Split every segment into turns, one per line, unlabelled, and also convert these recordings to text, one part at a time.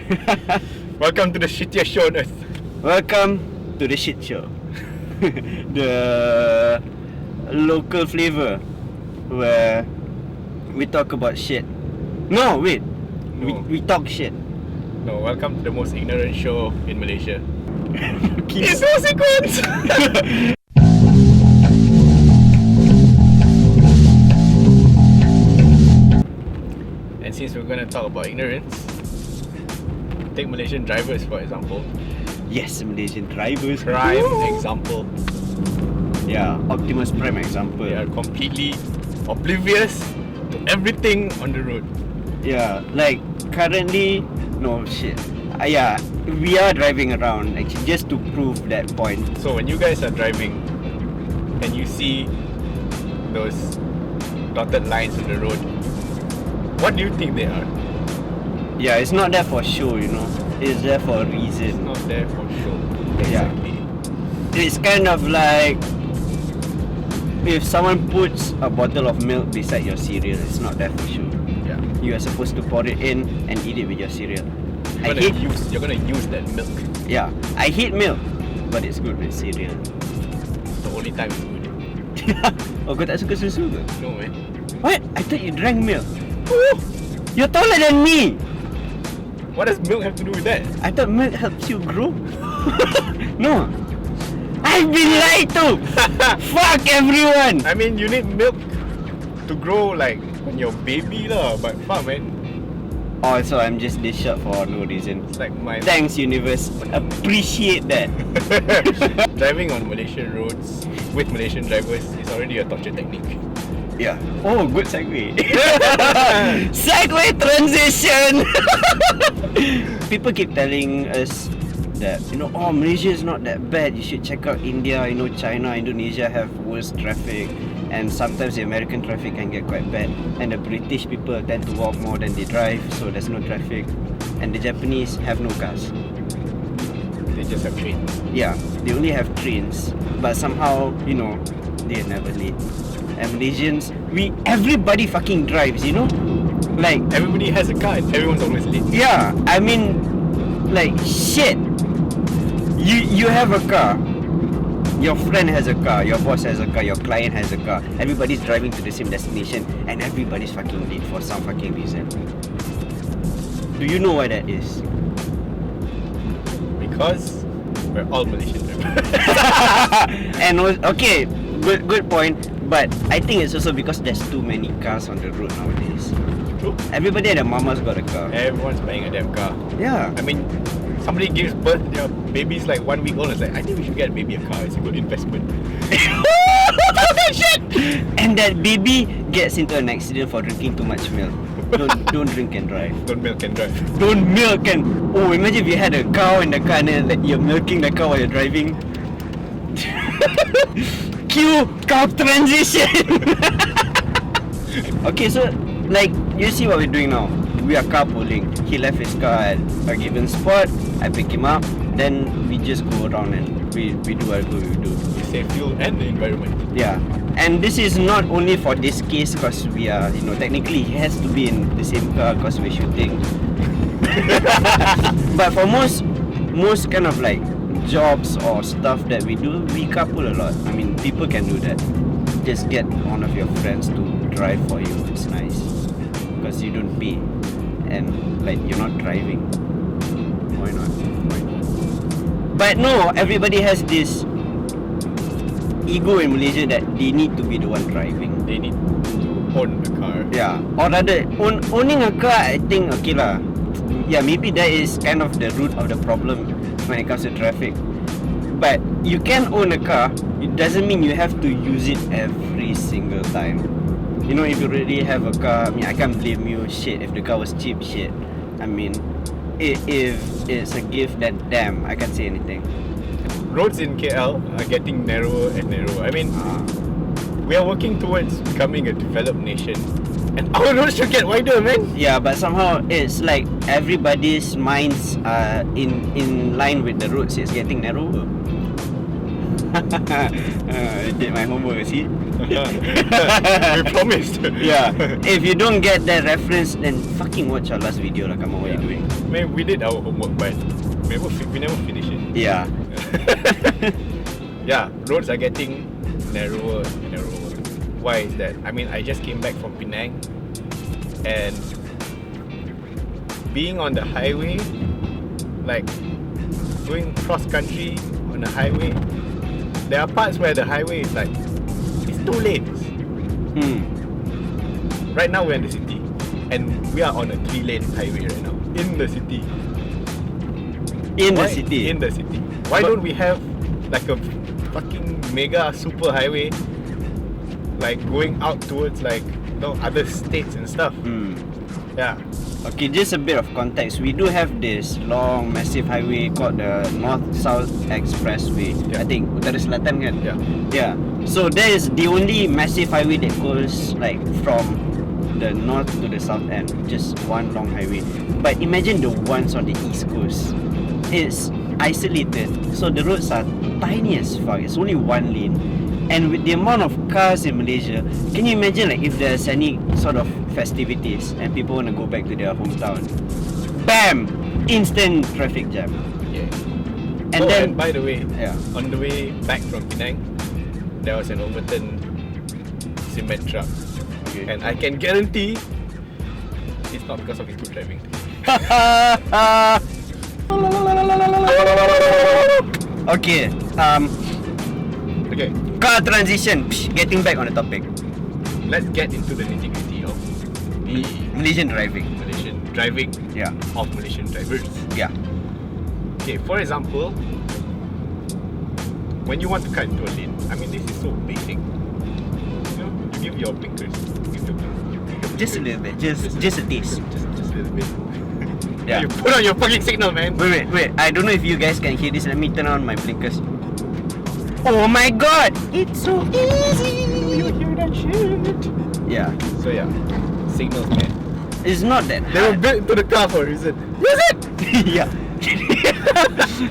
Welcome to the shittiest show on earth.
Welcome to the shit show. The local Flavour, where we talk about shit. No, wait.
No.
We talk shit.
No, welcome to the most ignorant show in Malaysia.
It's
no sequence! And since we're gonna talk about ignorance, take Malaysian drivers for example.
Yes, Malaysian drivers.
Prime
Woo!
example.
Yeah, Optimus Prime example.
They are completely oblivious to everything on the road.
Yeah, like currently, no shit. Yeah, we are driving around actually just to prove that point.
So when you guys are driving and you see those dotted lines on the road, what do you think they are?
Yeah, it's not there for show, you know. It's there for a
It's
reason.
not there for show.
Yeah.
Exactly.
It's kind of like if someone puts a bottle of milk beside your cereal, it's not there for show.
Yeah.
You are supposed to pour it in and eat it with your cereal.
You're gonna use that milk.
Yeah, I hate milk, but it's good with cereal.
The only time it's good.
Oh, kau tak suka susu ke?
No man.
What? I thought you drank milk. Oh, you're taller than me.
What does milk have to do with that?
I thought milk helps you grow. No, I've been lied to. Fuck everyone.
I mean, you need milk to grow like when you're baby lah. But fuck man,
Oh, so I'm just this short for no reason.
it's like my
Thanks, universe. Appreciate that.
driving on Malaysian roads with Malaysian drivers is already a torture technique.
Yeah. Oh, good segue. Segue transition. People keep telling us that, you know, oh, Malaysia is not that bad. You should check out India. You know, China, Indonesia have worse traffic, and sometimes the American traffic can get quite bad. And the British people tend to walk more than they drive, so there's no traffic. And the Japanese have no cars.
They just have trains.
Yeah, they only have trains, but somehow, you know, they're never late. And Malaysians, everybody fucking drives, you know? Like,
Everybody has a car and everyone's always late.
yeah, I mean, like, shit. You have a car, your friend has a car, your boss has a car, your client has a car. Everybody's driving to the same destination and everybody's fucking late for some fucking reason. Do you know why that is?
Because we're all Malaysian drivers.
And okay, good point. But I think it's also because there's too many cars on the road nowadays.
True.
Everybody and their mama's got a car.
Everyone's buying a damn car.
Yeah.
I mean, somebody gives birth, their baby's like 1 week old. It's like, I think we should get a baby a car. It's a good investment.
Shit! And that baby gets into an accident for drinking too much milk. Don't drink and drive.
Don't milk and drive.
Don't milk and... Oh, imagine if you had a cow in the car and then, like, you're milking the cow while you're driving. Cue cow transition. Okay, so like you see what we're doing now. We are carpooling. He left his car at a given spot. I pick him up. Then we just go around and we do whatever we do.
We save fuel and the environment.
Yeah. And this is not only for this case because we are, you know, technically he has to be in the same car because we're shooting. But for most kind of like jobs or stuff that we do, we carpool a lot. I mean, people can do that. Just get one of your friends to drive for you. It's nice because you don't pay and like you're not driving. Why not? But no, everybody has this ego in Malaysia that they need to be the one driving.
They need to own a car.
Yeah, or rather, owning a car, I think okay lah. Yeah, maybe that is kind of the root of the problem when it comes to traffic. But you can own a car, it doesn't mean you have to use it every single time. You know, if you really have a car, I mean, I can't blame you. Shit, if the car was cheap, shit. I mean, if it's a gift, then damn, I can't say anything.
Roads in KL are getting narrower and narrower. I mean, we are working towards becoming a developed nation, and our roads should get wider, man.
Yeah, but somehow it's like everybody's minds are in line with the roads. It's getting narrower. I did my homework, see?
We promised.
Yeah. If you don't get that reference, then fucking watch our last video. Like, come on, what are you doing?
Man, we did our homework, but we never finished it.
Yeah.
Yeah, roads are getting narrower and narrower. Why is that? I mean, I just came back from Penang, and being on the highway, like going cross country on the highway, there are parts where the highway is like, it's 2 lanes. Right now we're in the city, and we are on a 3-lane highway right now in the city.
In
Why?
the city.
In the city. Why don't we have like a fucking mega super highway, like going out towards like, you know, other states and stuff? Yeah.
Okay, just a bit of context. We do have this long, massive highway called the North-South Expressway.
Yeah.
I think Utara Selatan kan?
Yeah.
Yeah. So that is the only massive highway that goes like from the north to the south end. Just one long highway. But imagine the ones on the east coast. It's isolated. So the roads are tiny as fuck. It's only 1 lane. And with the amount of cars in Malaysia, can you imagine like if there's any sort of festivities and people want to go back to their hometown? Bam! Instant traffic jam.
Yeah.
And then,
and by the way,
yeah.
on the way back from Penang, there was an overturned cement truck.
Okay.
And I can guarantee it's not because of his good driving.
Okay.
Okay,
Car transition. Getting back on the topic.
let's get into the nitty-gritty of the
Malaysian driving.
Malaysian driving
Yeah.
of Malaysian drivers.
Yeah.
Okay, for example, when you want to cut into a lane, I mean, this is so basic. You know, you give your blinkers.
Just a little bit. Just a taste.
Just a little bit.
Yeah.
You put on your fucking signal, man.
Wait. I don't know if you guys can hear this. Let me turn on my blinkers. Oh my god! It's so easy!
You hear that shit?
Yeah.
So yeah, signals, man.
It's not that
They were
hard.
built into the car for a reason. Use it!
Yeah.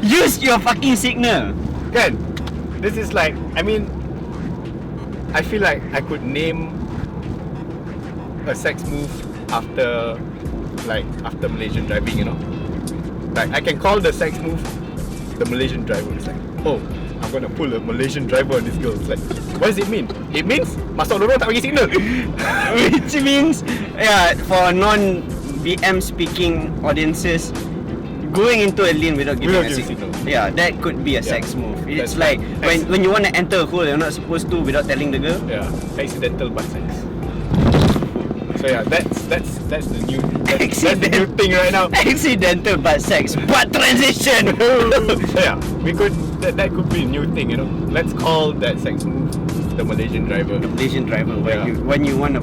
Use your fucking signal.
Kan? This is like, I mean, I feel like I could name a sex move after Malaysian driving, you know? Like, I can call the sex move the Malaysian driver. It's like, oh, I'm gonna pull a Malaysian driver on this girl. It's like, what does it mean? It means masuk lorong tak bagi signal.
Which means, yeah, for non-BM speaking audiences, going into a lane without giving
Without
a
giving
signal.
signal.
Yeah, that could be a
Yeah.
sex move. It's
That's
like
right.
when you want to enter a hole, you're not supposed to without telling the girl.
Yeah, accidental butt sex. So yeah, that's the new that's the new thing right now.
Accidental butt sex, butt transition.
So yeah, we could that could be a new thing, you know. Let's call that sex move the Malaysian driver.
The Malaysian driver, where
Yeah.
when you want to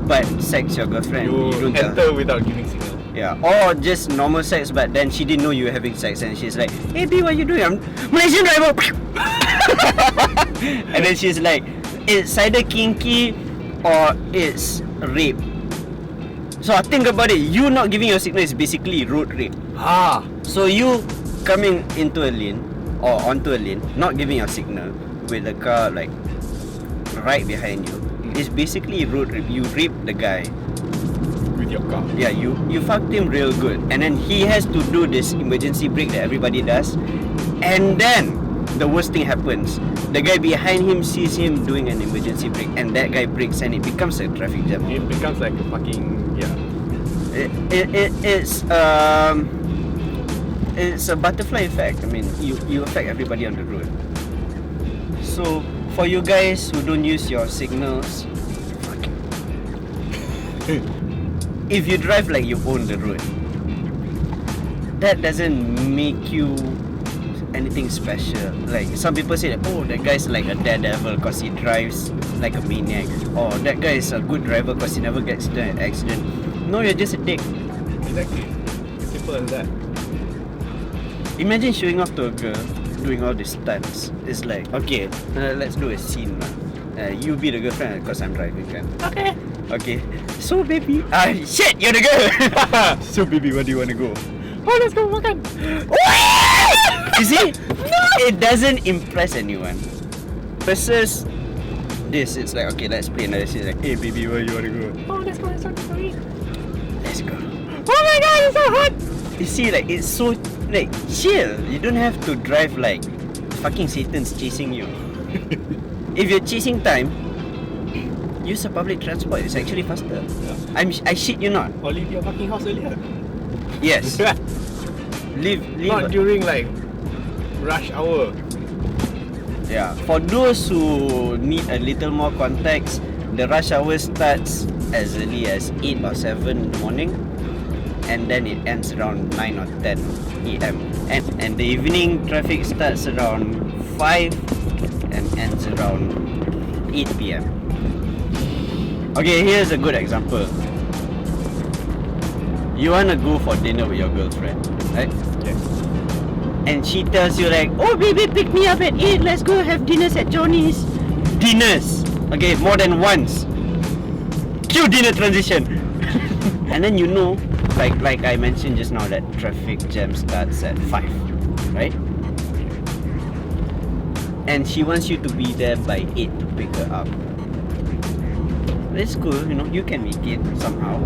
butt sex your girlfriend, you
You
don't tell.
enter without giving signal.
Yeah, or just normal sex, but then she didn't know you were having sex, and she's like, "Hey B, what you doing? I'm Malaysian driver." And then she's like, "It's either kinky or it's rape." So I think about it. You not giving your signal is basically road rape.
Ah,
So you coming into a lane or onto a lane, not giving your signal with the car like right behind you, is basically road rape. You rape the guy.
with your car.
Yeah, you fucked him real good, and then he has to do this emergency brake that everybody does, and then the worst thing happens. The guy behind him sees him doing an emergency brake, and that guy brakes, and it becomes a traffic jam.
It becomes like a fucking
It's a butterfly effect. I mean, you affect everybody on the road. So for you guys who don't use your signals, fuck it. If you drive like you own the road, that doesn't make you anything special. Like some people say that, oh, that guy's like a daredevil because he drives like a maniac, or that guy is a good driver because he never gets into an accident. No, you're just a dick.
exactly simple as that.
Imagine showing off to a girl doing all these stunts. It's like, okay, let's do a scene. You be the girlfriend because I'm driving, kan? Okay. So baby, shit, you're the girl.
So baby, where do you want to go?
Oh, let's go makan. You see? It doesn't impress anyone. Versus this, it's like, okay, let's play another scene. Like, hey baby, where you wanna go?
Oh, let's go.
Let's go.
Oh my god, it's so hot.
You see, like, it's so, like, chill. You don't have to drive like fucking Satan's chasing you. If you're chasing time, use a public transport. It's actually faster.
Yeah.
I shit you not.
Or leave your fucking house earlier.
Yes. Leave.
Not during like rush hour.
Yeah. For those who need a little more context, the rush hour starts as early as 8 or 7 in the morning, and then it ends around 9 or 10 a.m. And the evening traffic starts around 5 and ends around 8 p.m. Okay, here's a good example. You wanna go for dinner with your girlfriend, right?
Yes.
And she tells you like, oh baby, pick me up at 8, let's go have dinners at Johnny's. Dinners! Okay, more than once. Cue dinner transition. And then you know, like I mentioned just now, that traffic jam starts at 5, right? And she wants you to be there by 8 to pick her up. It's cool, you know, you can make it somehow.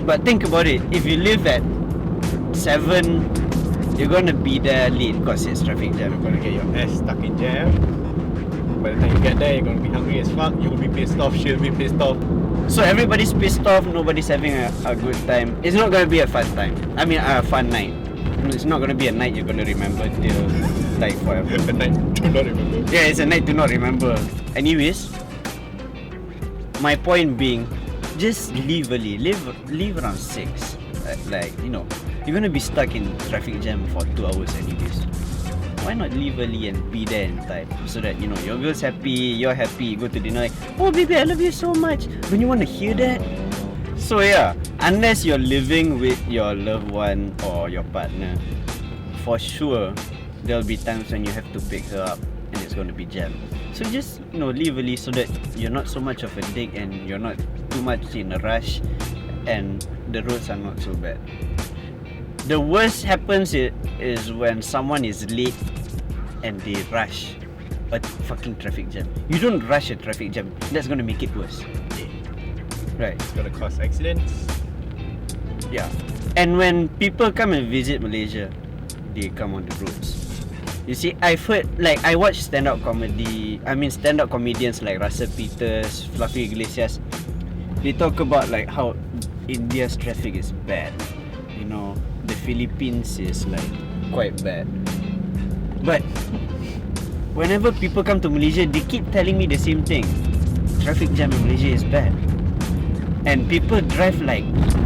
But think about it, if you live at 7, you're gonna be there late because it's traffic jam.
You're gonna get your ass stuck in jam. By the time you get there, you're gonna be hungry as fuck. You will be pissed off. She'll be pissed off.
So everybody's pissed off, nobody's having a good time. It's not gonna be a fun time. I mean, a fun night. It's not gonna be a night you're gonna remember till like forever.
A night to not remember.
Yeah, it's a night to not remember. Anyways, my point being, just leave early. Leave around 6. Like, you know, you're gonna be stuck in traffic jam for 2 hours anyways. Why not leave early and be there in time, so that, you know, your girl's happy, you're happy, you go to dinner like, oh baby, I love you so much. Don't you want to hear that? So yeah, unless you're living with your loved one or your partner, for sure there'll be times when you have to pick her up and it's going to be jam. So just, you know, leave early so that you're not so much of a dick and you're not too much in a rush and the roads are not so bad. The worst happens is when someone is late and they rush a fucking traffic jam. You don't rush a traffic jam. That's gonna make it worse. Right.
It's gonna cause accidents.
Yeah. And when people come and visit Malaysia, they come on the roads. You see, I've heard, like, I watch stand-up comedians like Russell Peters, Fluffy Iglesias. They talk about like how India's traffic is bad. You know, the Philippines is like quite bad. But whenever people come to Malaysia, they keep telling me the same thing. Traffic jam in Malaysia is bad. And people drive like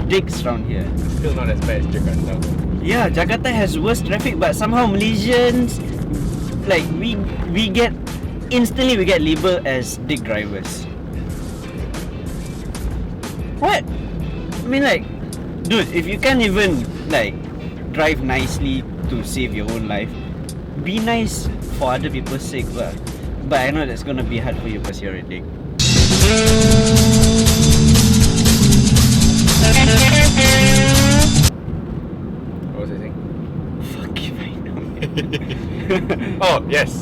dicks around here.
Still not as bad as Jakarta.
Yeah, Jakarta has worse traffic, but somehow Malaysians, like, we get instantly labeled as dick drivers. What? I mean, like, dude, if you can't even like drive nicely to save your own life, be nice for other people's sake, but I know that's gonna be hard for you because you're a dick.
What was I saying?
Fuck if I know.
Oh, yes.